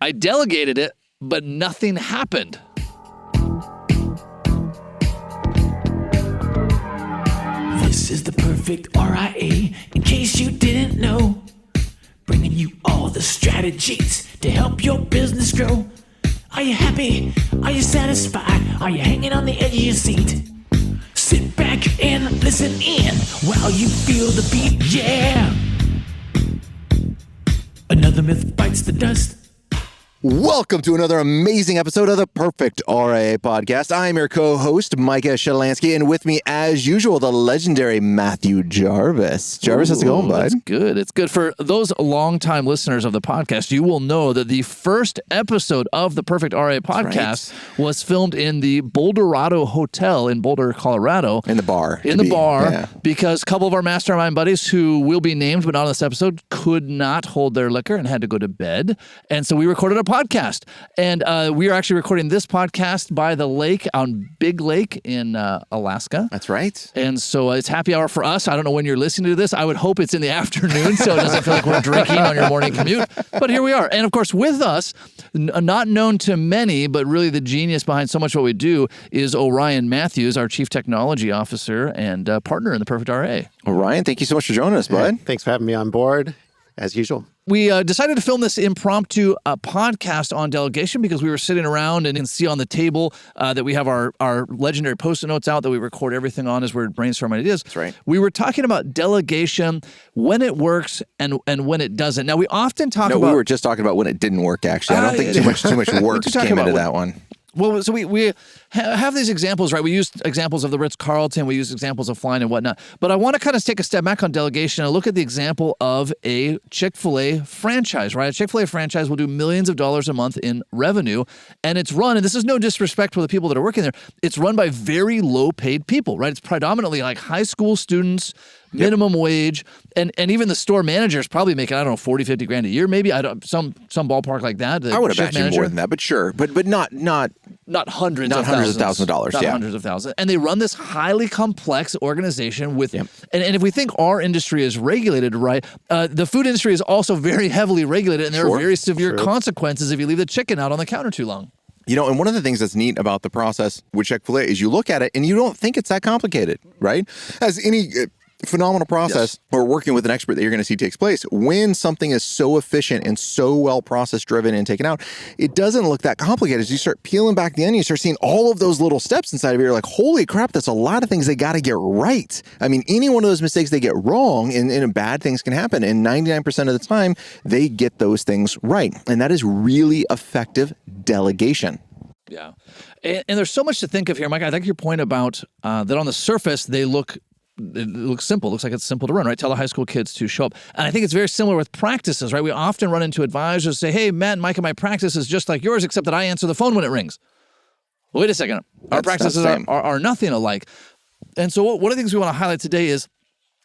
I delegated it, but nothing happened. This is the perfect RIA, in case you didn't know. Bringing you all the strategies to help your business grow. Are you happy? Are you satisfied? Are you hanging on the edge of your seat? Sit back and listen in while you feel the beat, yeah. Another myth bites the dust. Welcome to another amazing episode of the Perfect RIA Podcast. I'm your co-host, Micah Shalansky, and with me, as usual, the legendary Matthew Jarvis. Jarvis, how's it going, bud? It's good. It's good. For those longtime listeners of the podcast, you will know that the first episode of the Perfect RIA Podcast was filmed in the Boulderado Hotel in Boulder, Colorado. In the bar. Because a couple of our mastermind buddies who will be named but not on this episode could not hold their liquor and had to go to bed. And so we recorded a podcast. And we are actually recording this podcast by the lake on Big Lake in Alaska. That's right. And so it's happy hour for us. I don't know when you're listening to this. I would hope it's in the afternoon so it doesn't feel like we're drinking on your morning commute. But here we are. And of course, with us, not known to many, but really the genius behind so much of what we do is Orion Matthews, our Chief Technology Officer and partner in the Perfect RIA. Orion, thank you so much for joining us, bud. Hey, thanks for having me on board, as usual. We decided to film this impromptu podcast on delegation because we were sitting around and you can see on the table that we have our legendary Post-it notes out that we record everything on as we're brainstorming ideas. That's right. We were talking about delegation, when it works and when it doesn't. Now, we often talk about... we were just talking about when it didn't work, actually. I don't think too much work came into that one. Well, so we have these examples, right? We used examples of the Ritz-Carlton. We used examples of flying and whatnot. But I want to kind of take a step back on delegation and look at the example of a Chick-fil-A franchise, right? A Chick-fil-A franchise will do millions of dollars a month in revenue. And it's run, and this is no disrespect for the people that are working there, it's run by very low-paid people, right? It's predominantly like high school students, minimum wage, and even the store manager is probably making, I don't know, 40, 50 grand a year, maybe. I don't some ballpark like that. I would imagine more than that, but sure. But not hundreds of thousands of dollars. Not hundreds of thousands. And they run this highly complex organization with, and if we think our industry is regulated, right, the food industry is also very heavily regulated, and there are very severe consequences if you leave the chicken out on the counter too long. You know, and one of the things that's neat about the process with Chick-fil-A is you look at it and you don't think it's that complicated, right? As any phenomenal process or working with an expert that you're going to see takes place, when something is so efficient and so well process driven and taken out, it doesn't look that complicated. As you start peeling back the onion, you start seeing all of those little steps inside of it. You're like, holy crap, that's a lot of things they got to get right. I mean, any one of those mistakes they get wrong and bad things can happen. And 99% of the time, they get those things right. And that is really effective delegation. Yeah. And there's so much to think of here, Mike. I think your point about that on the surface, it looks simple. It looks like it's simple to run, right? Tell the high school kids to show up. And I think it's very similar with practices, right? We often run into advisors say, hey, Matt and Micah, my practice is just like yours, except that I answer the phone when it rings. Wait a second. Our practices are nothing alike. And so one of the things we want to highlight today is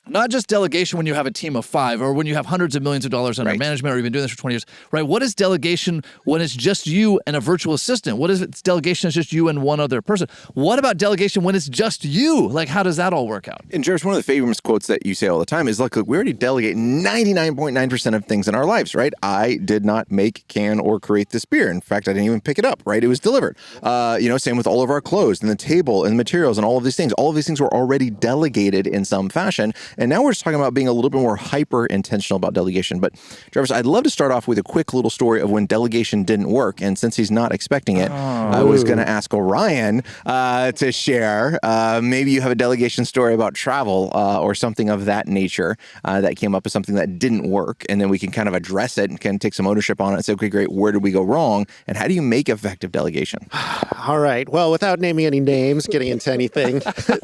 not just delegation when you have a team of 5 or when you have hundreds of millions of dollars under management or you've been doing this for 20 years, right? What is delegation when it's just you and a virtual assistant? What is it? Delegation is just you and one other person. What about delegation when it's just you? Like, how does that all work out? And Jarvis, one of the famous quotes that you say all the time is, look, we already delegate 99.9% of things in our lives, right? I did not make, can, or create this beer. In fact, I didn't even pick it up, right? It was delivered. Same with all of our clothes and the table and materials and all of these things. All of these things were already delegated in some fashion. And now we're just talking about being a little bit more hyper-intentional about delegation. But Jarvis, I'd love to start off with a quick little story of when delegation didn't work. And since he's not expecting it, I was going to ask Orion to share. Maybe you have a delegation story about travel or something of that nature that came up as something that didn't work. And then we can kind of address it and can take some ownership on it and say, okay, great, where did we go wrong? And how do you make effective delegation? All right. Well, without naming any names, getting into anything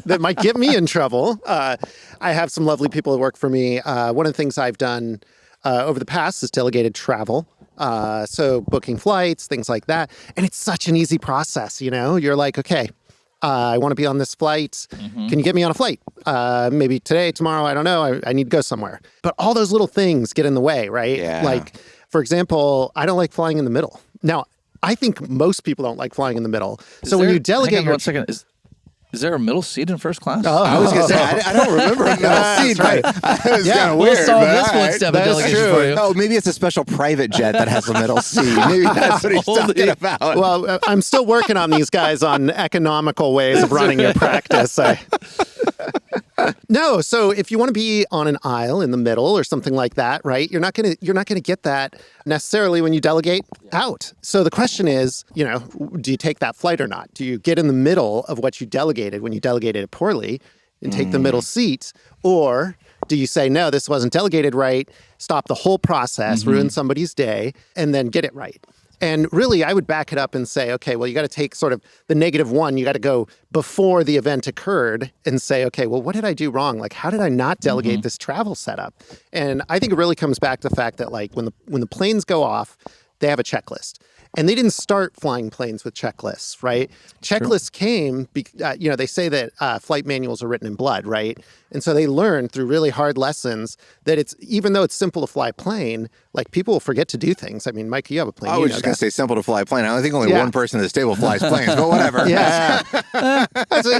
that might get me in trouble, I have some lovely people that work for me. One of the things I've done over the past is delegated travel. So booking flights, things like that. And it's such an easy process, you know? You're like, okay, I want to be on this flight. Mm-hmm. Can you get me on a flight? Maybe today, tomorrow, I don't know. I need to go somewhere. But all those little things get in the way, right? Yeah. Like, for example, I don't like flying in the middle. Now, I think most people don't like flying in the middle. So when you delegate... Hang on 1 second. Is there a middle seat in first class? I was going to say, I don't remember a middle seat. right. But it was kind of We'll weird. solve but this all one right. step of That's delegation true. for you. Oh, maybe it's a special private jet that has a middle seat. Maybe that's what he's talking about. Well, I'm still working on these guys on economical ways of running your practice. No, so if you want to be on an aisle in the middle or something like that, right? You're not gonna get that necessarily when you delegate out. So the question is, do you take that flight or not? Do you get in the middle of what you delegated when you delegated it poorly and take the middle seat, or do you say, no, this wasn't delegated right, stop the whole process, ruin somebody's day, and then get it right? And really, I would back it up and say, okay, well, you got to take sort of the -1. You got to go before the event occurred and say, okay, well, what did I do wrong? Like, how did I not delegate this travel setup? And I think it really comes back to the fact that, like, when the planes go off, they have a checklist. And they didn't start flying planes with checklists, right? Checklists came, they say that flight manuals are written in blood, right? And so they learned through really hard lessons that even though it's simple to fly a plane, like, people will forget to do things. I mean, Micah, you have a plane. I was just going to say simple to fly a plane. I think only one person at this table flies planes, but whatever. Yeah.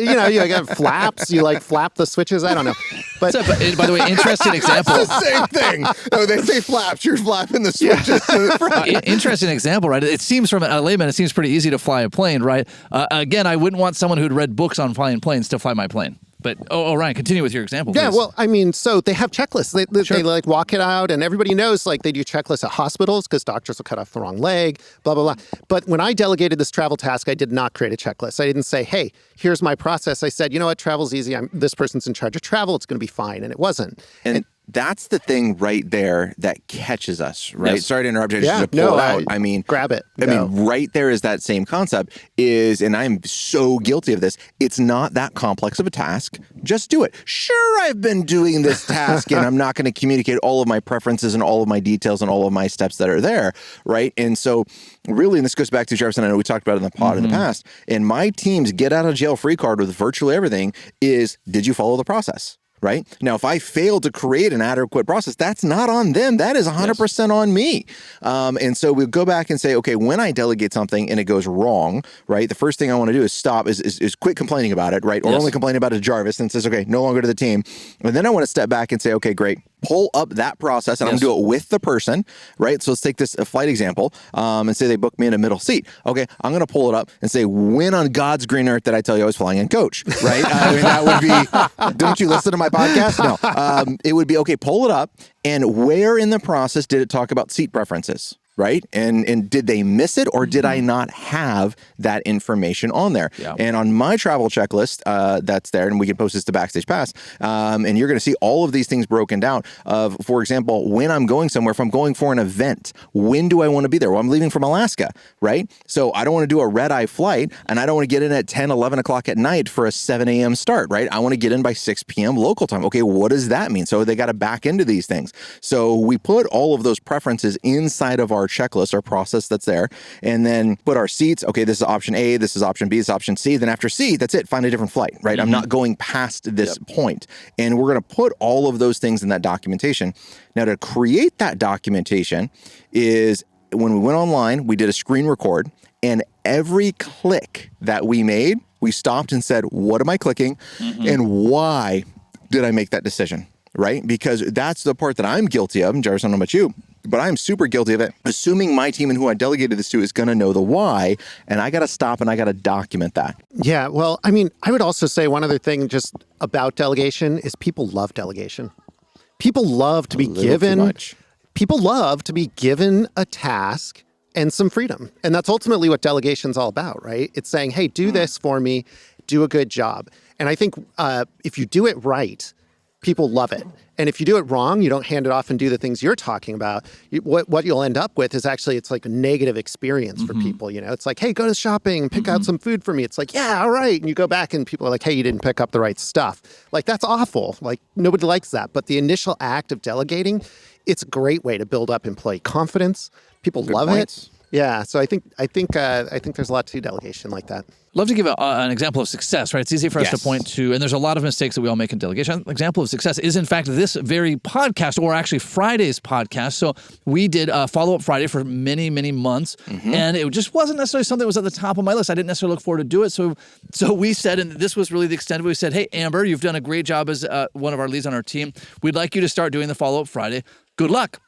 You got flaps, you like flap the switches. I don't know. But By the way, interesting example. It's the same thing. Oh, they say flaps. You're flapping the switches to the front. Interesting example, right? It seems from a layman, it seems pretty easy to fly a plane, right? Again, I wouldn't want someone who'd read books on flying planes to fly my plane. But, Ryan, continue with your example, yeah, please. well, I mean, so they have checklists. They like walk it out, and everybody knows, like, they do checklists at hospitals because doctors will cut off the wrong leg, blah, blah, blah. But when I delegated this travel task, I did not create a checklist. I didn't say, hey, here's my process. I said, you know what, travel's easy. This person's in charge of travel. It's going to be fine. And it wasn't. And that's the thing right there that catches us, right? Yes. Sorry to interrupt you. Just to pull it out. I mean, grab it. I mean, right there is that same concept and I'm so guilty of this. It's not that complex of a task. Just do it. Sure, I've been doing this task and I'm not going to communicate all of my preferences and all of my details and all of my steps that are there, right? And so really, and this goes back to Jefferson, I know we talked about it in the pod in the past, and my team's get out of jail free card with virtually everything is, did you follow the process? Right? Now, if I fail to create an adequate process, that's not on them. That is 100% on me. And so we'll go back and say, okay, when I delegate something and it goes wrong, right, the first thing I want to do is stop, is quit complaining about it, right? Or only complain about it to Jarvis and says, okay, no longer to the team. And then I want to step back and say, okay, great. Pull up that process and I'm going to do it with the person, right? So let's take this a flight example and say they booked me in a middle seat. Okay, I'm going to pull it up and say, when on God's green earth did I tell you I was flying in coach, right? I mean, that would be, don't you listen to my podcast? No. It would be, okay, pull it up and where in the process did it talk about seat preferences? Right? And did they miss it or did I not have that information on there? Yeah. And on my travel checklist that's there, and we can post this to Backstage Pass, and you're going to see all of these things broken down of, for example, when I'm going somewhere, if I'm going for an event, when do I want to be there? Well, I'm leaving from Alaska, right? So I don't want to do a red-eye flight and I don't want to get in at 10, 11 o'clock at night for a 7 a.m. start, right? I want to get in by 6 p.m. local time. Okay, what does that mean? So they got to back into these things. So we put all of those preferences inside of our checklist, our process that's there, and then put our seats. Okay, this is option A, this is option B, this is option C. Then after C, that's it. Find a different flight, right? I'm not going past this point. And we're going to put all of those things in that documentation. Now, to create that documentation is when we went online, we did a screen record, and every click that we made, we stopped and said, what am I clicking and why did I make that decision? Right? Because that's the part that I'm guilty of, and Jarvis, I don't know about you, but I'm super guilty of it. Assuming my team and who I delegated this to is going to know the why, and I got to stop and I got to document that. Yeah, well, I mean, I would also say one other thing just about delegation is people love delegation. People love to be given. People love to be given a task and some freedom, and that's ultimately what delegation's all about, right? It's saying, hey, do this for me, do a good job, and I think if you do it right, people love it. And if you do it wrong, you don't hand it off and do the things you're talking about. What you'll end up with is actually, it's like a negative experience for people. You know, it's like, hey, go to shopping, pick out some food for me. It's like, yeah, all right. And you go back and people are like, hey, you didn't pick up the right stuff. Like, that's awful. Like, nobody likes that. But the initial act of delegating, it's a great way to build up employee confidence. People love it. Yeah. So I think there's a lot to delegation like that. Love to give an example of success, right? It's easy for us to point to, and there's a lot of mistakes that we all make in delegation. An example of success is, in fact, this very podcast, or actually Friday's podcast. So we did Follow Up Friday for many, many months, and it just wasn't necessarily something that was at the top of my list. I didn't necessarily look forward to do it. So we said, and this was really the extent of it, we said, hey, Amber, you've done a great job as one of our leads on our team. We'd like you to start doing the Follow Up Friday. Good luck.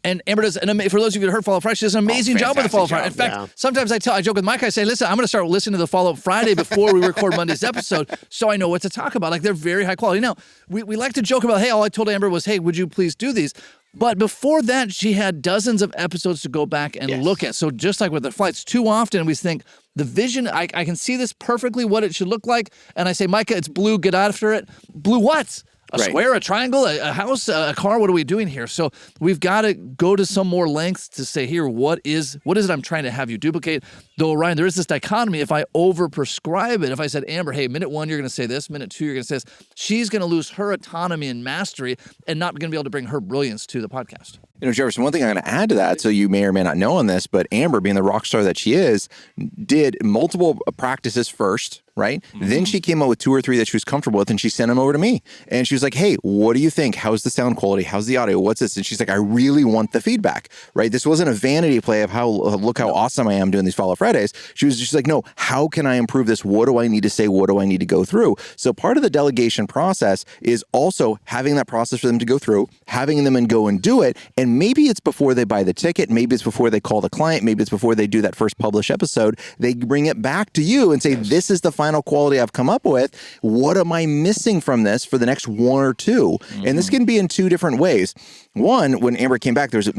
And Amber does, for those of you who heard Follow Up Friday, she does an amazing job with the Follow Up Friday. In fact, sometimes I joke with Micah, I say, listen, I'm going to start listening to the Follow Up Friday before we record Monday's episode so I know what to talk about. Like, they're very high quality. Now, we like to joke about, hey, all I told Amber was, hey, would you please do these? But before that, she had dozens of episodes to go back and look at. So just like with the flights, too often we think the vision, I can see this perfectly, what it should look like. And I say, Micah, it's blue, get after it. Blue what? A square, a triangle, a house, a car? What are we doing here? So we've got to go to some more lengths to say, here, what is it I'm trying to have you duplicate? Though, Ryan, there is this dichotomy. If I over-prescribe it, if I said, Amber, hey, minute 1, you're going to say this. Minute 2, you're going to say this. She's going to lose her autonomy and mastery and not going to be able to bring her brilliance to the podcast. You know, Jefferson, one thing I'm going to add to that, so you may or may not know on this, but Amber, being the rock star that she is, did multiple practices first, right? Then she came up with 2 or 3 that she was comfortable with, and she sent them over to me. And she was like, hey, what do you think? How's the sound quality? How's the audio? What's this? And she's like, I really want the feedback, right? This wasn't a vanity play of look how awesome I am doing these Follow Fridays. She was just like, no, how can I improve this? What do I need to say? What do I need to go through? So part of the delegation process is also having that process for them to go through, having them and go and do it. And maybe it's before they buy the ticket. Maybe it's before they call the client. Maybe it's before they do that first published episode. They bring it back to you and say, this is the final quality I've come up with. What am I missing from this for the next 1 or 2? And this can be in 2 different ways. One, when Amber came back, there's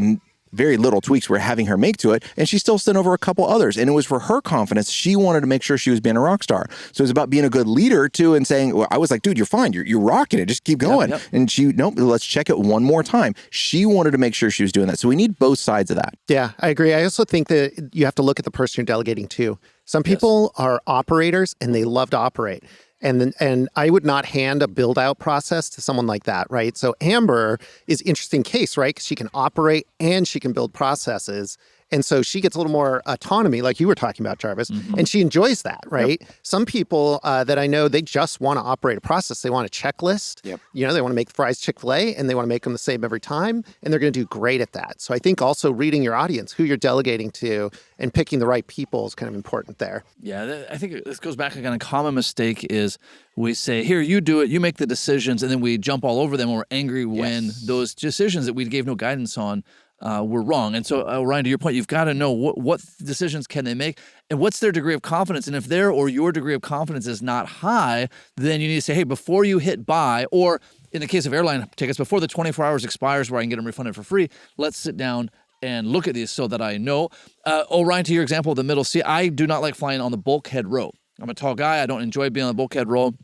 very little tweaks we're having her make to it, and she still sent over a couple others. And it was for her confidence. She wanted to make sure she was being a rock star. So it was about being a good leader too, and saying, well, I was like, dude, you're fine. You're rocking it. Just keep going. And she, nope, let's check it one more time. She wanted to make sure she was doing that. So we need both sides of that. Yeah, I agree. I also think that you have to look at the person you're delegating to. Some people are operators and they love to operate. And I would not hand a build out process to someone like that, right? So Amber is an interesting case, right? Because she can operate and she can build processes. And so she gets a little more autonomy, like you were talking about, Jarvis, and she enjoys that, right? Some people that I know, they just want to operate a process. They want a checklist. You know, they want to make fries Chick-fil-A, and they want to make them the same every time, and they're going to do great at that. So I think also reading your audience, who you're delegating to, and picking the right people is kind of important there. Yeah, I think this goes back again. A common mistake is we say, here, you do it, you make the decisions, and then we jump all over them, and we're angry when those decisions that we gave no guidance on were wrong. And so, Ryan, to your point, you've got to know what decisions can they make and what's their degree of confidence. And if their or your degree of confidence is not high, then you need to say, hey, before you hit buy, or in the case of airline tickets, before the 24 hours expires where I can get them refunded for free, let's sit down and look at these so that I know. Ryan, to your example of the middle seat, I do not like flying on the bulkhead row. I'm a tall guy. I don't enjoy being on the bulkhead row.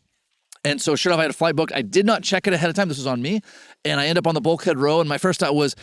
And so sure enough, I had a flight book. I did not check it ahead of time. This was on me. And I end up on the bulkhead row. And my first thought was,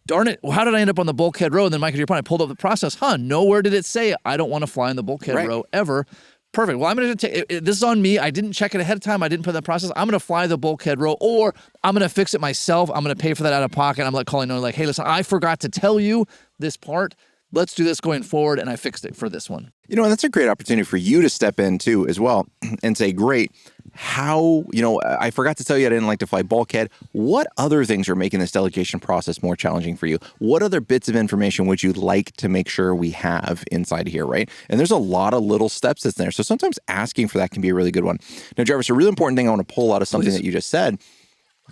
darn it, how did I end up on the bulkhead row? And then, Mike, to your point, I pulled up the process. Nowhere did it say I don't want to fly in the bulkhead row ever. Perfect. Well, I'm going to take this is on me. I didn't check it ahead of time. I didn't put in the process. I'm going to fly the bulkhead row, or I'm going to fix it myself. I'm going to pay for that out of pocket. I'm like calling, like, hey, listen, I forgot to tell you this part. Let's do this going forward. And I fixed it for this one. You know, and that's a great opportunity for you to step in too as well and say, great, how, I forgot to tell you I didn't like to fly bulkhead. What other things are making this delegation process more challenging for you? What other bits of information would you like to make sure we have inside here, right? And there's a lot of little steps that's there. So sometimes asking for that can be a really good one. Now, Jarvis, a really important thing I want to pull out of something that you just said.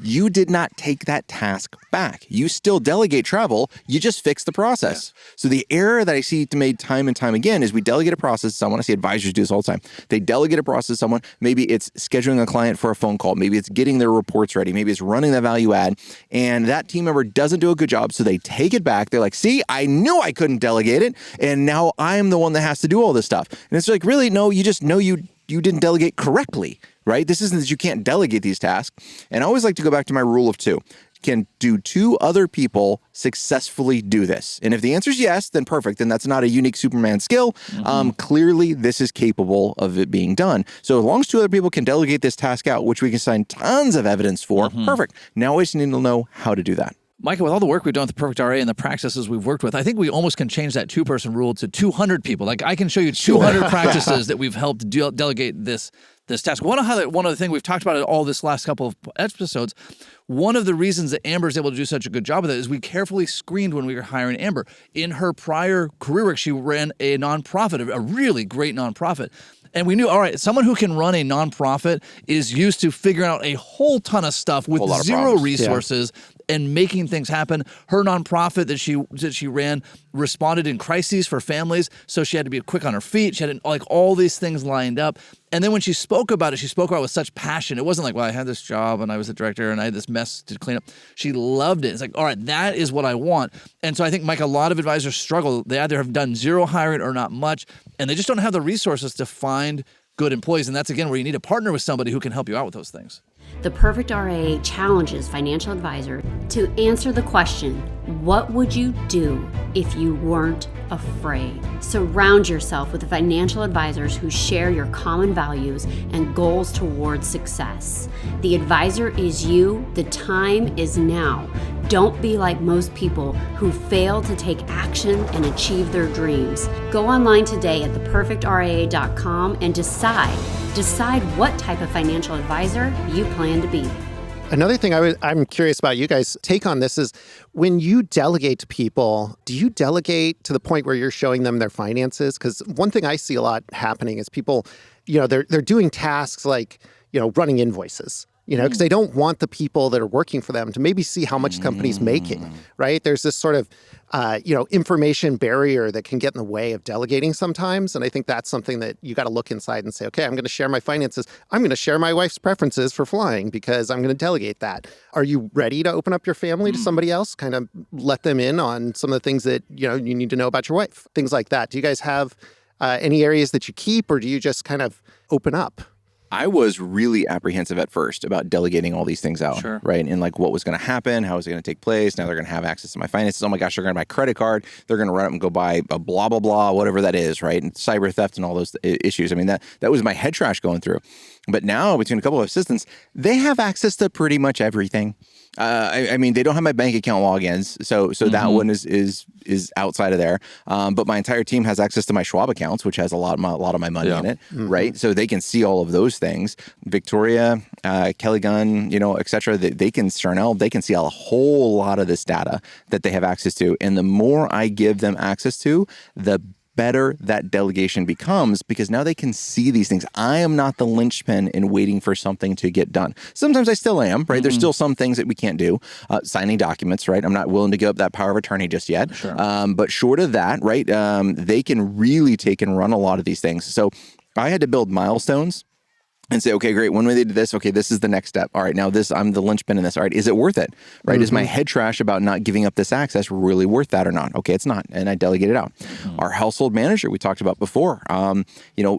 You did not take that task back. You still delegate travel. You just fix the process. So the error that I see made time and time again is we delegate a process to someone. I see advisors do this all the time. They delegate a process to someone. Maybe it's scheduling a client for a phone call. Maybe it's getting their reports ready. Maybe it's running the value add. And that team member doesn't do a good job. So they take it back. They're like, see, I knew I couldn't delegate it. And now I'm the one that has to do all this stuff. And it's like, really? No, you just know you didn't delegate correctly, right? This isn't that you can't delegate these tasks. And I always like to go back to my rule of 2. Can 2 other people successfully do this? And if the answer is yes, then perfect. Then that's not a unique Superman skill. Clearly, this is capable of it being done. So as long as 2 other people can delegate this task out, which we can find tons of evidence for, perfect. Now we just need to know how to do that. Micah, with all the work we've done with the Perfect RA and the practices we've worked with, I think we almost can change that 2-person rule to 200 people. Like I can show you 200 practices that we've helped delegate this task. I want to highlight one other thing. We've talked about it all this last couple of episodes. One of the reasons that Amber is able to do such a good job of it is we carefully screened when we were hiring Amber. In her prior career work, she ran a nonprofit, a really great nonprofit. And we knew, all right, someone who can run a nonprofit is used to figuring out a whole ton of stuff with zero resources and making things happen. Her nonprofit that she ran responded in crises for families, so she had to be quick on her feet. She had like all these things lined up. And then when she spoke about it, she spoke about it with such passion. It wasn't like, well, I had this job and I was a director and I had this mess to clean up. She loved it. It's like, all right, that is what I want. And so I think, Mike, a lot of advisors struggle. They either have done zero hiring or not much, and they just don't have the resources to find good employees. And that's, again, where you need to partner with somebody who can help you out with those things. The Perfect RA challenges financial advisors to answer the question, what would you do if you weren't afraid? Surround yourself with financial advisors who share your common values and goals towards success. The advisor is you. The time is now. Don't be like most people who fail to take action and achieve their dreams. Go online today at theperfectraa.com and decide what type of financial advisor you plan to be. Another thing I'm curious about you guys' take on this is when you delegate to people, do you delegate to the point where you're showing them their finances? Because one thing I see a lot happening is people, they're doing tasks like, running invoices. Because they don't want the people that are working for them to maybe see how much the company's making, right? There's this sort of, information barrier that can get in the way of delegating sometimes. And I think that's something that you got to look inside and say, okay, I'm going to share my finances. I'm going to share my wife's preferences for flying because I'm going to delegate that. Are you ready to open up your family to somebody else? Kind of let them in on some of the things that, you need to know about your wife, things like that. Do you guys have any areas that you keep, or do you just kind of open up? I was really apprehensive at first about delegating all these things out, right? And like what was going to happen, how was it going to take place? Now they're going to have access to my finances. Oh my gosh, they're going to buy a credit card. They're going to run up and go buy a blah, blah, blah, whatever that is, right? And cyber theft and all those issues. I mean, that was my head trash going through. But now between a couple of assistants, they have access to pretty much everything. I mean, they don't have my bank account logins, so that one is outside of there. But my entire team has access to my Schwab accounts, which has a lot of my money in it, right? So they can see all of those things. Victoria, Kelly Gunn, et cetera. They can Charnel. They can see a whole lot of this data that they have access to. And the more I give them access to, the better that delegation becomes, because now they can see these things. I am not the linchpin in waiting for something to get done. Sometimes I still am, right? There's still some things that we can't do. Signing documents, right? I'm not willing to give up that power of attorney just yet. Sure. But short of that, right? They can really take and run a lot of these things. So I had to build milestones and say, okay, great. When we did this, okay, this is the next step. All right, now I'm the linchpin in this. All right, is it worth it? Right? Is my head trash about not giving up this access really worth that or not? Okay, it's not. And I delegate it out. Our household manager we talked about before,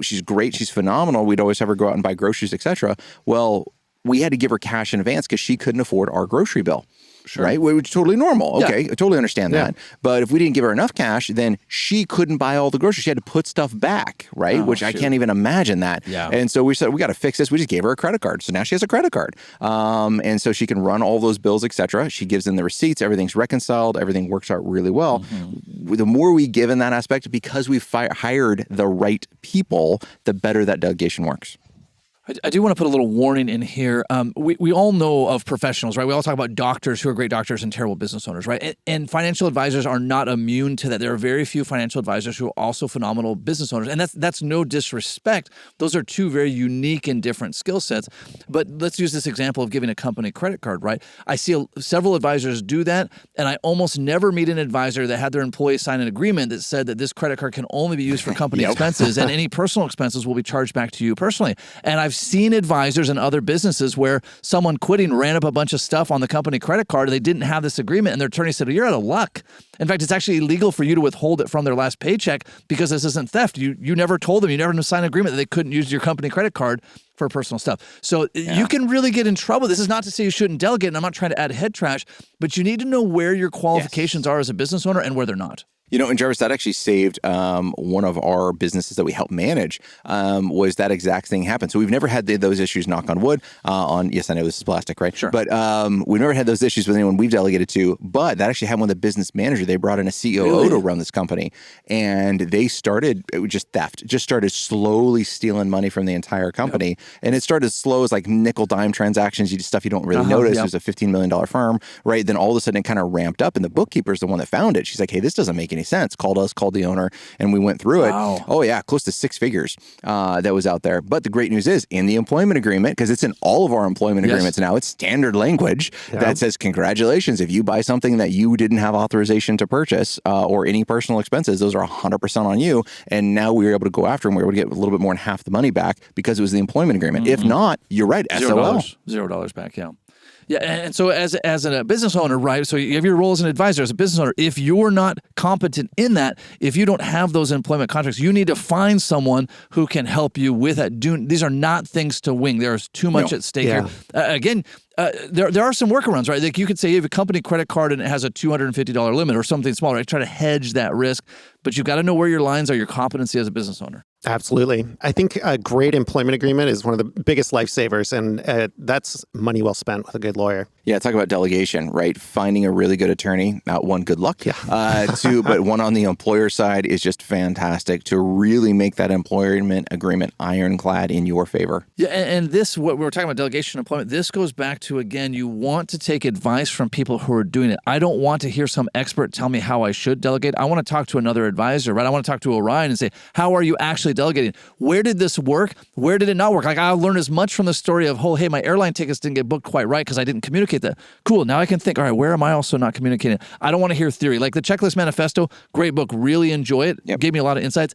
she's great. She's phenomenal. We'd always have her go out and buy groceries, etc. Well, we had to give her cash in advance because she couldn't afford our grocery bill. Sure. Right? Which is totally normal. Okay, I totally understand that. But if we didn't give her enough cash, then she couldn't buy all the groceries. She had to put stuff back, right? Which I can't even imagine that. Yeah. And so we said, we got to fix this. We just gave her a credit card. So now she has a credit card. And so she can run all those bills, etc. She gives in the receipts. Everything's reconciled. Everything works out really well. The more we give in that aspect, because we've hired the right people, the better that delegation works. I do want to put a little warning in here. We all know of professionals, right? We all talk about doctors who are great doctors and terrible business owners, right? And financial advisors are not immune to that. There are very few financial advisors who are also phenomenal business owners. And that's no disrespect. Those are two very unique and different skill sets. But let's use this example of giving a company credit card, right? I see several advisors do that, and I almost never meet an advisor that had their employees sign an agreement that said that this credit card can only be used for company expenses, and any personal expenses will be charged back to you personally. And I've seen advisors and other businesses where someone quitting ran up a bunch of stuff on the company credit card. They didn't have this agreement, and their attorney said, well, you're out of luck. In fact, it's actually illegal for you to withhold it from their last paycheck because this isn't theft. You never told them, you never signed an agreement that they couldn't use your company credit card for personal stuff. So you can really get in trouble. This is not to say you shouldn't delegate, and I'm not trying to add head trash, but you need to know where your qualifications are as a business owner and where they're not. And Jarvis, that actually saved one of our businesses that we help manage. Was that exact thing happen? So we've never had those issues. Knock on wood. Yes, I know this is plastic, right? Sure. But we've never had those issues with anyone we've delegated to. But that actually happened with a business manager. They brought in a COO to run this company, and they started it was just theft. Just started slowly stealing money from the entire company, and it started as slow as like nickel dime transactions. Stuff you don't really notice. It was a $15 million firm, right? Then all of a sudden it kind of ramped up, and the bookkeeper's the one that found it. She's like, "Hey, this doesn't make any sense." Called us, called the owner, and we went through it. Oh yeah, close to 6 figures that was out there. But the great news is in the employment agreement, because it's in all of our employment agreements now, it's standard language that says, congratulations, if you buy something that you didn't have authorization to purchase or any personal expenses, those are 100% on you. And now we were able to go after them. We were able to get a little bit more than half the money back because it was the employment agreement. If not, you're right, SOL. $0 back, yeah. Yeah, and so as a business owner, right, so you have your role as an advisor, as a business owner. If you're not competent in that, if you don't have those employment contracts, you need to find someone who can help you with that. These are not things to wing. There's too much at stake here. Again, there are some workarounds, right? Like you could say you have a company credit card and it has a $250 limit or something smaller. Right? Try to hedge that risk, but you've got to know where your lines are, your competency as a business owner. Absolutely. I think a great employment agreement is one of the biggest lifesavers, and that's money well spent with a good lawyer. Yeah, talk about delegation, right? Finding a really good attorney, one, good luck. Two, but one on the employer side is just fantastic to really make that employment agreement ironclad in your favor. Yeah, and this, what we're talking about, delegation and employment, this goes back to, again, you want to take advice from people who are doing it. I don't want to hear some expert tell me how I should delegate. I want to talk to another advisor, right? I want to talk to Orion and say, how are you actually delegating? Where did this work? Where did it not work? Like I'll learn as much from the story of, hey, my airline tickets didn't get booked quite right because I didn't communicate that. Cool. Now I can think, all right, where am I also not communicating? I don't want to hear theory. Like the Checklist Manifesto, great book, really enjoy it. Yep. Gave me a lot of insights.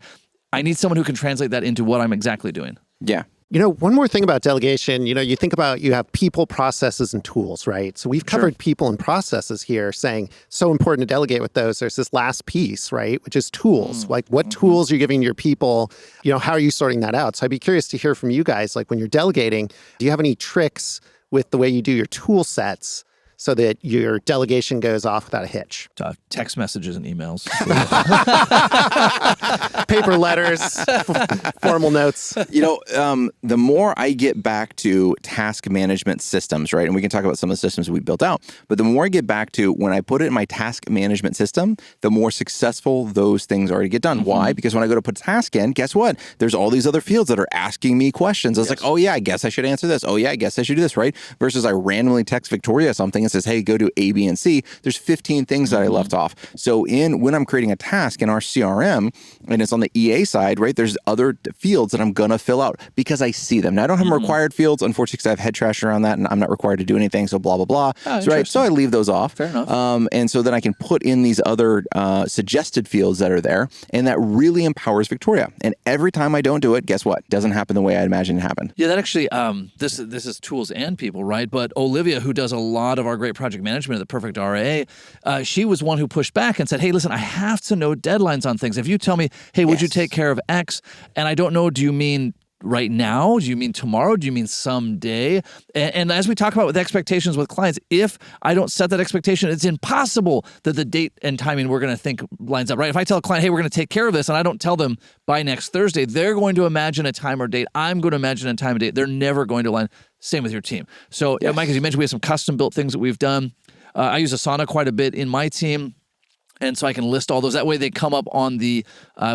I need someone who can translate that into what I'm exactly doing. Yeah. One more thing about delegation, you think about you have people, processes, and tools, right? So we've covered people and processes here, saying so important to delegate with those. There's this last piece, right, which is tools. Like what tools are you giving your people? How are you sorting that out? So I'd be curious to hear from you guys, like when you're delegating, do you have any tricks with the way you do your tool sets so that your delegation goes off without a hitch? Text messages and emails. Paper letters, formal notes. The more I get back to task management systems, right, and we can talk about some of the systems we built out, but the more I get back to when I put it in my task management system, the more successful those things are to get done. Why? Because when I go to put a task in, guess what? There's all these other fields that are asking me questions. I was like, oh yeah, I guess I should answer this. Oh yeah, I guess I should do this, right? Versus I randomly text Victoria something and says, hey, go do A, B, and C. There's 15 things that I left off. So when I'm creating a task in our CRM, and it's on the EA side, right, there's other fields that I'm going to fill out because I see them. Now, I don't have required fields, unfortunately, because I have head trash around that, and I'm not required to do anything, so blah, blah, blah. So I leave those off. Fair enough. And so then I can put in these other suggested fields that are there, and that really empowers Victoria. And every time I don't do it, guess what? Doesn't happen the way I imagined it happened. Yeah, that actually, this is tools and people, right? But Olivia, who does a lot of our great project management at the Perfect RA, she was one who pushed back and said, hey, listen, I have to know deadlines on things. If you tell me, hey, would you take care of X? And I don't know, do you mean right now? Do you mean tomorrow? Do you mean someday? And as we talk about with expectations with clients, if I don't set that expectation, it's impossible that the date and timing we're going to think lines up, right? If I tell a client, hey, we're going to take care of this, and I don't tell them by next Thursday, they're going to imagine a time or date. I'm going to imagine a time and date. They're never going to line. Same with your team. So, Mike, as you mentioned, we have some custom built things that we've done. I use Asana quite a bit in my team. And so I can list all those. That way they come up on the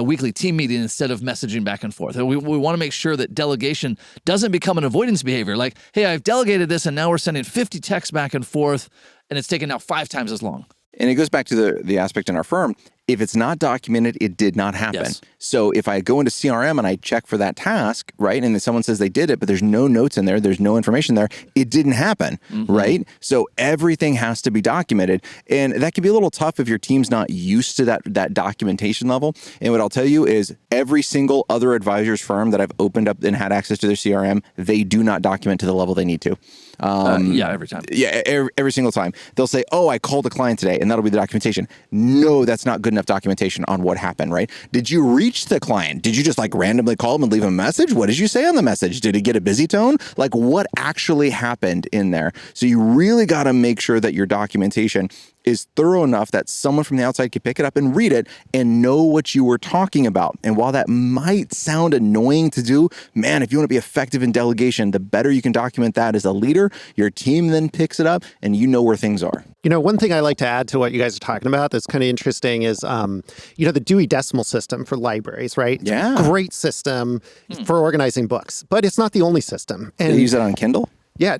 weekly team meeting instead of messaging back and forth. We want to make sure that delegation doesn't become an avoidance behavior. Like, hey, I've delegated this and now we're sending 50 texts back and forth and it's taken now 5 times as long. And it goes back to the aspect in our firm. If it's not documented, it did not happen. Yes. So if I go into CRM and I check for that task, right, and then someone says they did it, but there's no notes in there, there's no information there, it didn't happen, right? So everything has to be documented. And that can be a little tough if your team's not used to that documentation level. And what I'll tell you is every single other advisor's firm that I've opened up and had access to their CRM, they do not document to the level they need to. Every time. Yeah, every single time. They'll say, oh, I called a client today, and that'll be the documentation. No, that's not good enough documentation on what happened, right? Did you reach the client? Did you just randomly call them and leave a message? What did you say on the message? Did it get a busy tone? What actually happened in there? So you really got to make sure that your documentation is thorough enough that someone from the outside could pick it up and read it and know what you were talking about. And while that might sound annoying to do, man, if you want to be effective in delegation, the better you can document that as a leader, your team then picks it up and you know where things are. One thing I like to add to what you guys are talking about that's kind of interesting is, the Dewey Decimal System for libraries, right? Yeah. Great system for organizing books, but it's not the only system. And They use it on Kindle? yeah,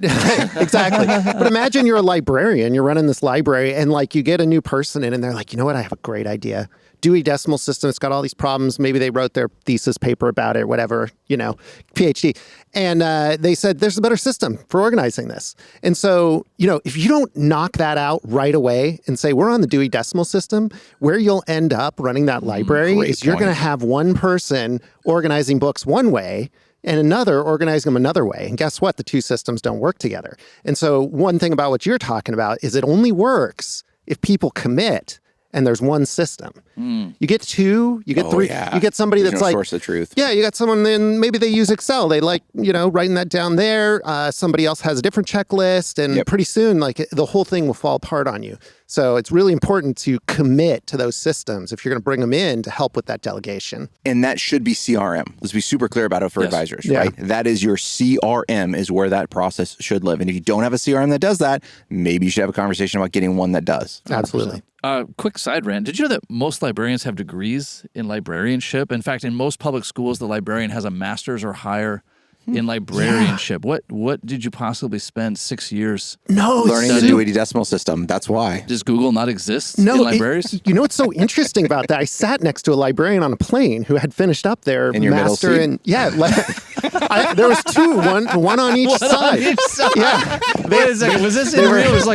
exactly. But imagine you're a librarian, you're running this library, and you get a new person in and they're like, you know what, I have a great idea. Dewey Decimal System, it's got all these problems. Maybe they wrote their thesis paper about it, whatever, PhD. And they said, there's a better system for organizing this. And so, if you don't knock that out right away and say, we're on the Dewey Decimal System, where you'll end up running that library is you're going to have one person organizing books one way and another organizing them another way. And guess what? The two systems don't work together. And so one thing about what you're talking about is it only works if people commit and there's one system. You get two, you get three, you get somebody There's that's no like, source of truth. yeah, you got someone, then maybe they use Excel. They writing that down there. Somebody else has a different checklist, and pretty soon, the whole thing will fall apart on you. So it's really important to commit to those systems if you're going to bring them in to help with that delegation. And that should be CRM. Let's be super clear about it for advisors, right? That is your CRM is where that process should live. And if you don't have a CRM that does that, maybe you should have a conversation about getting one that does. 100%. Absolutely. Quick side rant. Did you know that most librarians have degrees in librarianship? In fact, in most public schools, the librarian has a master's or higher in librarianship. What did you possibly spend 6 years Learning the Dewey Decimal System. That's why. Does Google not exist in libraries? What's so interesting about that? I sat next to a librarian on a plane who had finished up their In your master middle seat? there was two, one on each side. On each side. Yeah. Wait a second. Was this real? It was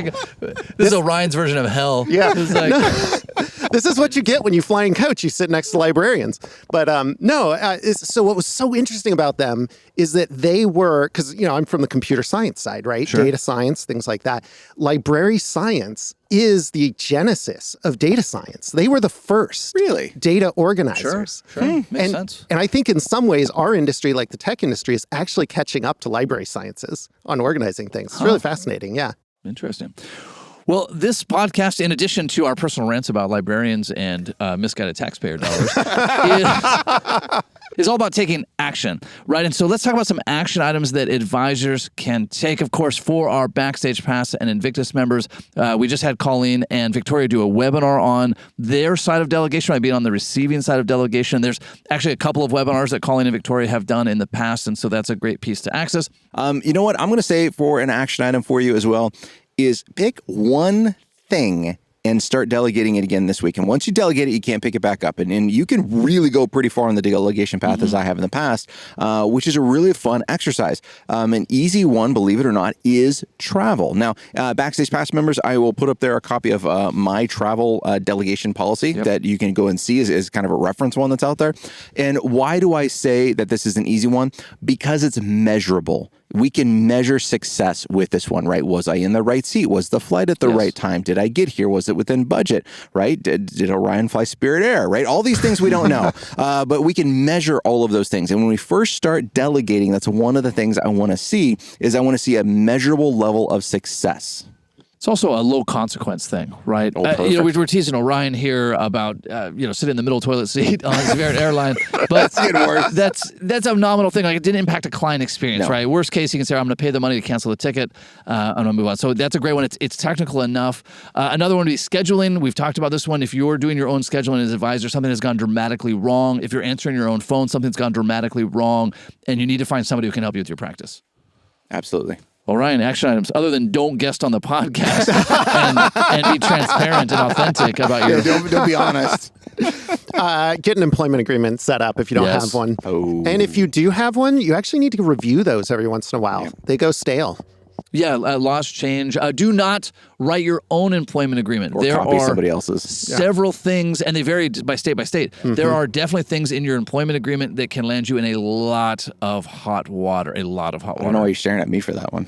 this is Orion's version of hell. Yeah. It was This is what you get when you fly in coach. You sit next to librarians. But so what was so interesting about them is that they were, because, I'm from the computer science side, right? Sure. Data science, things like that. Library science is the genesis of data science. They were the first data organizers. Sure. Makes sense. And I think in some ways, our industry, like the tech industry, is actually catching up to library sciences on organizing things. It's really fascinating. Yeah. Interesting. Well, this podcast, in addition to our personal rants about librarians and misguided taxpayer dollars, is all about taking action, right? And so let's talk about some action items that advisors can take. Of course, for our Backstage Pass and Invictus members, we just had Colleen and Victoria do a webinar on their side of delegation, right? Being on the receiving side of delegation. There's actually a couple of webinars that Colleen and Victoria have done in the past, and so that's a great piece to access. You know what? I'm going to say for an action item for you as well is pick one thing and start delegating it again this week. And once you delegate it, you can't pick it back up. And you can really go pretty far on the delegation path as I have in the past, which is a really fun exercise. An easy one, believe it or not, is travel. Now, Backstage Pass members, I will put up there a copy of my travel delegation policy that you can go and see as kind of a reference one that's out there. And why do I say that this is an easy one? Because it's measurable. We can measure success with this one, right? Was I in the right seat? Was the flight at the right time? Did I get here? Was it within budget, right? Did Orion fly Spirit Air, right? All these things we don't know, but we can measure all of those things. And when we first start delegating, that's one of the things I want to see is I want to see a measurable level of success. It's also a low consequence thing, right? We're teasing Orion here about sitting in the middle toilet seat on a Spirit airline, but that's a nominal thing. Like, it didn't impact a client experience, right? Worst case, you can say, I'm going to pay the money to cancel the ticket. I'm going to move on. So that's a great one. It's technical enough. Another one would be scheduling. We've talked about this one. If you're doing your own scheduling as an advisor, something has gone dramatically wrong. If you're answering your own phone, something's gone dramatically wrong, and you need to find somebody who can help you with your practice. Absolutely. Orion, action items other than don't guest on the podcast and be transparent and authentic about your... Don't be honest. Get an employment agreement set up if you don't have one. And if you do have one, you actually need to review those every once in a while. They go stale. Yeah, laws change. Do not write your own employment agreement. Or copy somebody else's. Several things, and they vary by state by state. There are definitely things in your employment agreement that can land you in a lot of hot water. I don't know why you're staring at me for that one.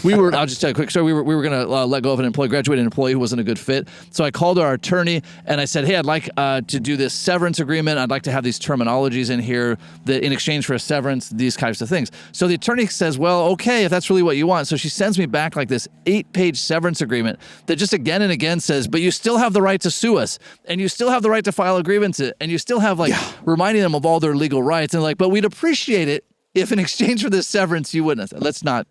we were, I'll just tell you a quick story. We were going to let go of an graduated employee who wasn't a good fit. So I called our attorney and I said, hey, I'd like to do this severance agreement. I'd like to have these terminologies in here that in exchange for a severance, these types of things. So the attorney attorney says, well, okay, if that's really what you want. So she sends me back like this 8-page severance agreement that just again and again says, but you still have the right to sue us, and you still have the right to file a grievance, and you still have reminding them of all their legal rights. And but we'd appreciate it if in exchange for this severance, you wouldn't. Let's not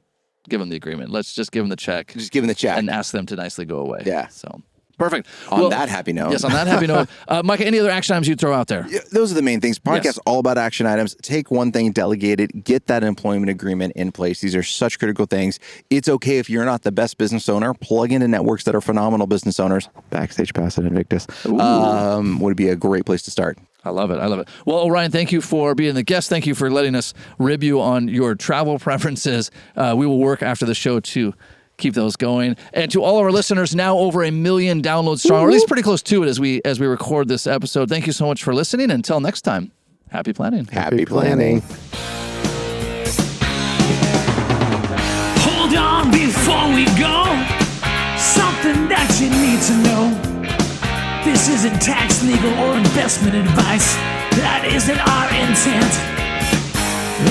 give them the agreement. Let's just give them the check. Just give them the check. And ask them to nicely go away. Yeah. So perfect. On that happy note. Yes, on that happy note. Micah, any other action items you'd throw out there? Yeah, those are the main things. Podcast Yes. all about action items. Take one thing, delegate it, get that employment agreement in place. These are such critical things. It's okay if you're not the best business owner. Plug into networks that are phenomenal business owners. Backstage Pass at Invictus would be a great place to start. I love it. I love it. Well, Orion, thank you for being the guest. Thank you for letting us rib you on your travel preferences. We will work after the show to keep those going. And to all of our listeners, now over 1 million downloads strong, or at least pretty close to it as we record this episode. Thank you so much for listening. Until next time, happy planning. Happy planning. Hold on before we go. Something that you need to know. This isn't tax, legal, or investment advice. That isn't our intent.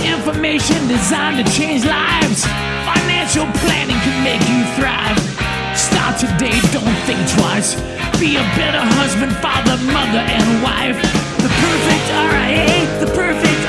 Information designed to change lives. Financial planning can make you thrive. Start today, don't think twice. Be a better husband, father, mother, and wife. The perfect RIA, the perfect